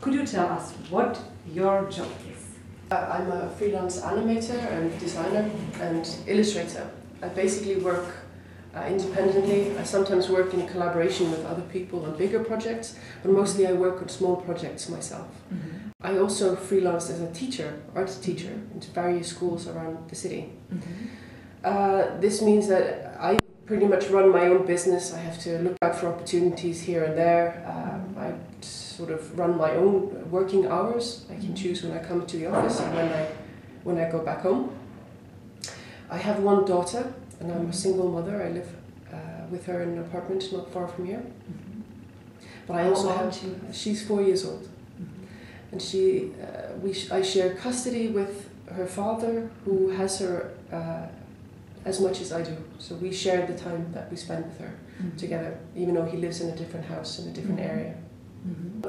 Could you tell us what your job is? I'm a freelance animator and designer and illustrator. I basically work independently. I sometimes work in collaboration with other people on bigger projects, but mostly I work on small projects myself. Mm-hmm. I also freelance as a teacher, art teacher, in various schools around the city. Mm-hmm. This means that I pretty much run my own business. I have to look out for opportunities here and there. I sort of run my own working hours. I can choose when I come to the office and when I go back home. I have one daughter, and I'm a single mother. I live with her in an apartment not far from here. Mm-hmm. But I also have. She's 4 years old, mm-hmm. and I share custody with her father, who has her as much as I do. So we share the time that we spend with her mm-hmm. together, even though he lives in a different house in a different mm-hmm. area. Mm-hmm.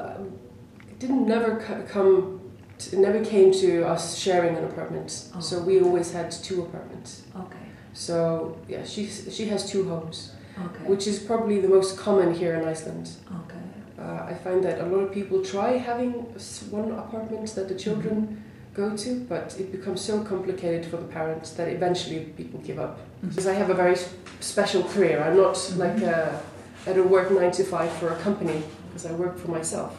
It never came to us sharing an apartment. Oh. So we always had 2 apartments. Okay. So yeah, she has 2 homes, okay. which is probably the most common here in Iceland. Okay. I find that a lot of people try having one apartment that the children mm-hmm. go to, but it becomes so complicated for the parents that eventually people give up. Mm-hmm. Because I have a very special career. I'm not mm-hmm. like I don't work 9 to 5 for a company, because I work for myself.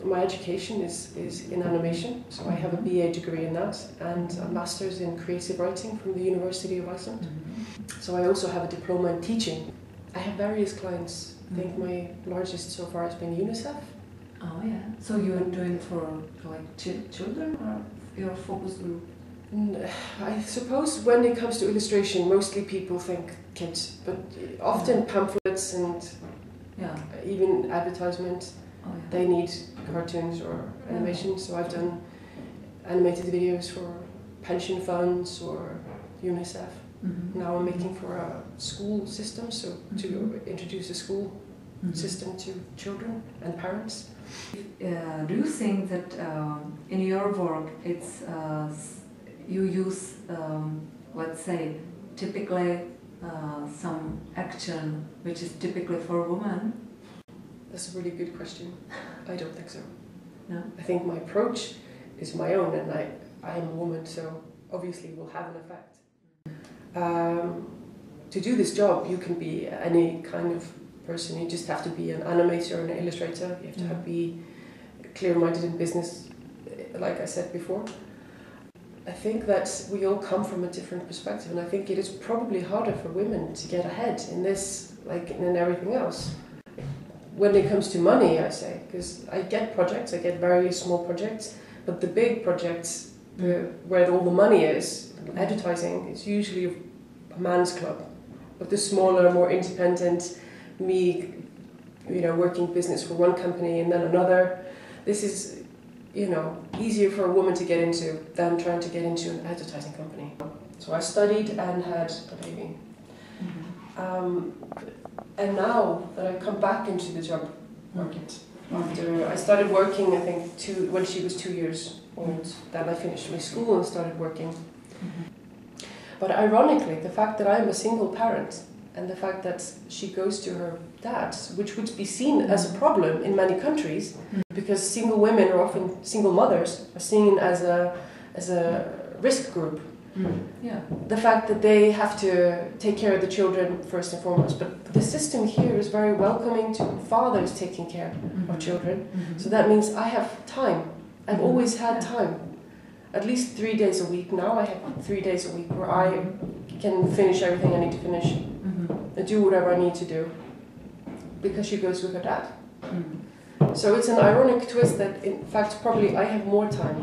My education is in animation, so I have a BA degree in that and a master's in creative writing from the University of Iceland. Mm-hmm. So I also have a diploma in teaching. I have various clients. I think my largest so far has been UNICEF. Oh yeah. So you're doing for like children, or your focus group? I suppose when it comes to illustration, mostly people think kids, but often pamphlets and even advertisements. Oh, yeah. They need cartoons or animation, so I've done animated videos for pension funds or UNICEF. Mm-hmm. Now I'm making for a school system, so mm-hmm. to introduce a school mm-hmm. system to children and parents. Do you think that in your work it's you use, let's say, typically some action which is typically for women? That's a really good question. I don't think so. No? I think my approach is my own, and I am a woman, so obviously it will have an effect. To do this job, you can be any kind of person. You just have to be an animator or an illustrator. You have to be clear-minded in business, like I said before. I think that we all come from a different perspective, and I think it is probably harder for women to get ahead in this, like in everything else. When it comes to money, I say, because I get projects, I get very small projects, but the big projects, where all the money is, advertising, is usually a man's club. But the smaller, more independent, me, working business for one company and then another, this is, easier for a woman to get into than trying to get into an advertising company. So I studied and had a baby. Mm-hmm. And now that I come back into the job market, after I started working, I think when she was 2 years old, then I finished my school and started working. Mm-hmm. But ironically, the fact that I'm a single parent and the fact that she goes to her dad, which would be seen as a problem in many countries, because single women or often single mothers are seen as a risk group. Yeah. The fact that they have to take care of the children first and foremost, but the system here is very welcoming to fathers taking care of children. Mm-hmm. So that means I have time. I've always had time. At least 3 days a week. Now I have 3 days a week where I can finish everything I need to finish and do whatever I need to do, because she goes with her dad. So it's an ironic twist that in fact probably I have more time.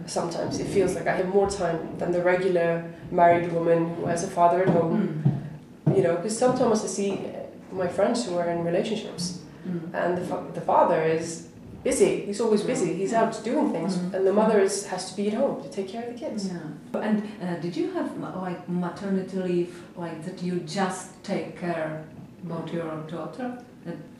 Sometimes it feels like I have more time than the regular married woman who has a father at home. Because sometimes I see my friends who are in relationships and the father is busy. He's always busy. He's out doing things, and the mother has to be at home to take care of the kids. Yeah. And did you have like maternity leave, like that you just take care about your daughter,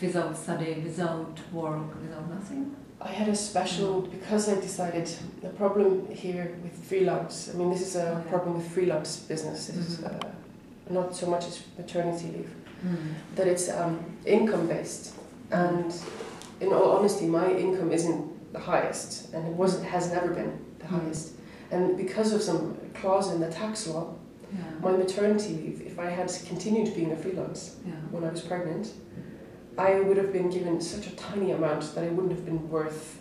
without study, without work, without nothing? I had a special, because I decided the problem here with freelance, I mean this is a problem with freelance business, is not so much as maternity leave, that it's income based, and in all honesty, my income isn't the highest, and has never been the highest. And because of some clause in the tax law, my maternity leave, if I had continued being a freelance when I was pregnant, I would have been given such a tiny amount that it wouldn't have been worth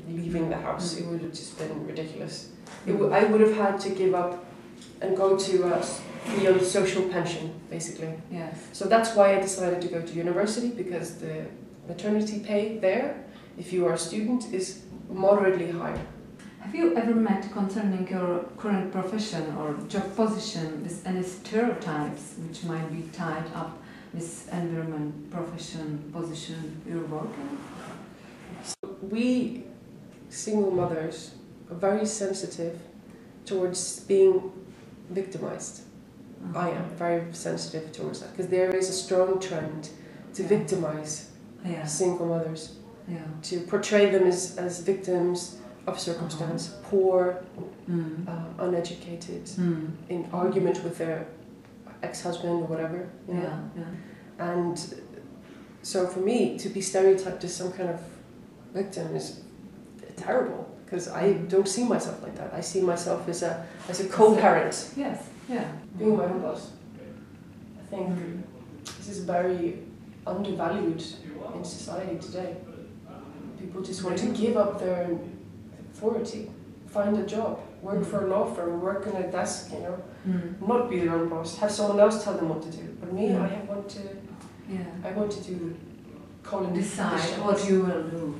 leaving the house. It would have just been ridiculous. I would have had to give up and go to a social pension, basically. Yes. So that's why I decided to go to university, because the maternity pay there, if you are a student, is moderately higher. Have you ever met, concerning your current profession or job position, with any stereotypes which might be tied up with environment, profession, position you're working? So we single mothers are very sensitive towards being victimized. I am very sensitive towards that, because there is a strong trend to victimize single mothers, to portray them as victims of circumstance, poor, uneducated, in argument with their ex-husband or whatever. You know? And so for me, to be stereotyped as some kind of victim is terrible, because I don't see myself like that. I see myself as a co-parent. Yes, Being my own boss. I think this is very undervalued in society today. People just want to give up their authority, find a job, work for a law firm, work in a desk, you know, not be their own boss, have someone else tell them what to do. But me, I want to do calling decide what you will do.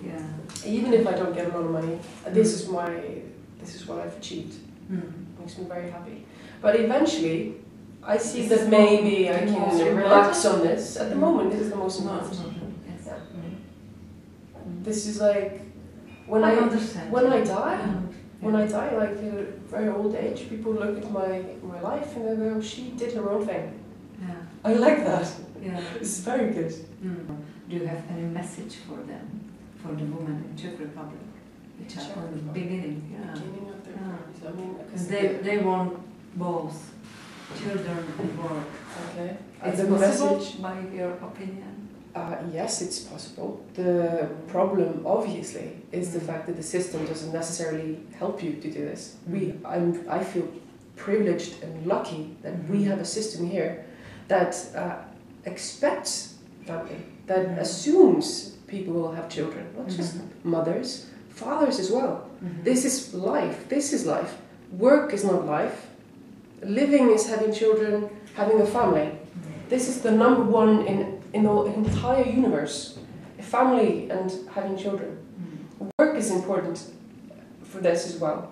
Even if I don't get a lot of money, this is what I've achieved. Makes me very happy. But eventually, I see that maybe I can relax on this. At the moment, this is the most important. This is like when I die, like at a very old age, people look at my life and they go, "She did her own thing." I like that. It's very good. Do you have any message for them, for the women in Czech Republic, which are on the beginning? Beginning of their careers. I mean, they want both children and work. Okay. Is it possible, by your opinion? Yes, it's possible. The problem, obviously, is the fact that the system doesn't necessarily help you to do this. I feel privileged and lucky that we have a system here that expects family, that assumes people will have children, not just mothers, fathers as well. This is life. This is life. Work is not life. Living is having children, having a family. This is the number one in the entire universe. Family and having children. Work is important for this as well.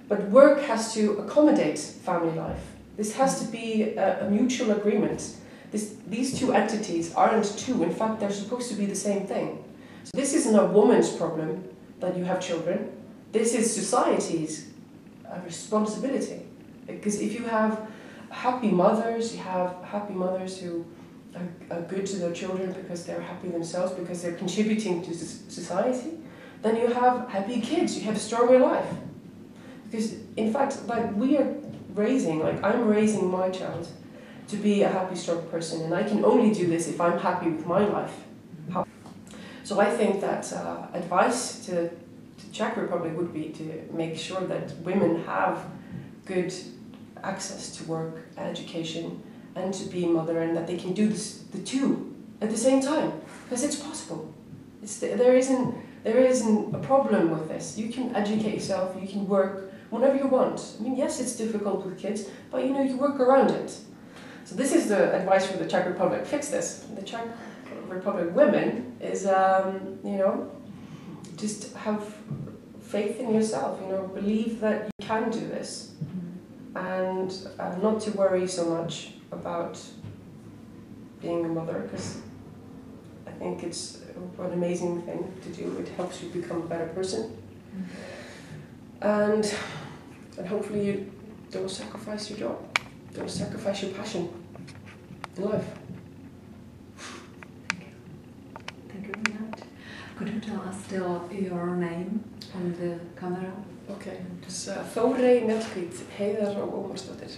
But work has to accommodate family life. This has to be a mutual agreement. These two entities aren't two. In fact, they're supposed to be the same thing. So this isn't a woman's problem that you have children. This is society's responsibility. Because if you have happy mothers, you have happy mothers who are good to their children because they're happy themselves, because they're contributing to society, then you have happy kids, you have a stronger life. Because in fact, like I'm raising my child to be a happy, strong person, and I can only do this if I'm happy with my life. So I think that advice to Czech Republic would be to make sure that women have good access to work and education and to be a mother, and that they can do the two at the same time, because it's possible. There isn't a problem with this. You can educate yourself, you can work whenever you want. I mean, yes, it's difficult with kids, but you know, you work around it. So this is the advice for the Czech Republic. Fix this. The Czech Republic women is, you know, just have faith in yourself, you know, believe that you can do this, and not to worry so much about being a mother, because I think it's an amazing thing to do. It helps you become a better person, and hopefully you don't sacrifice your job, don't sacrifice your passion in life. Thank you very much. Could you tell us still your name on the camera? Okay, dus Póreh, Heiðar og Ómarsdóttir.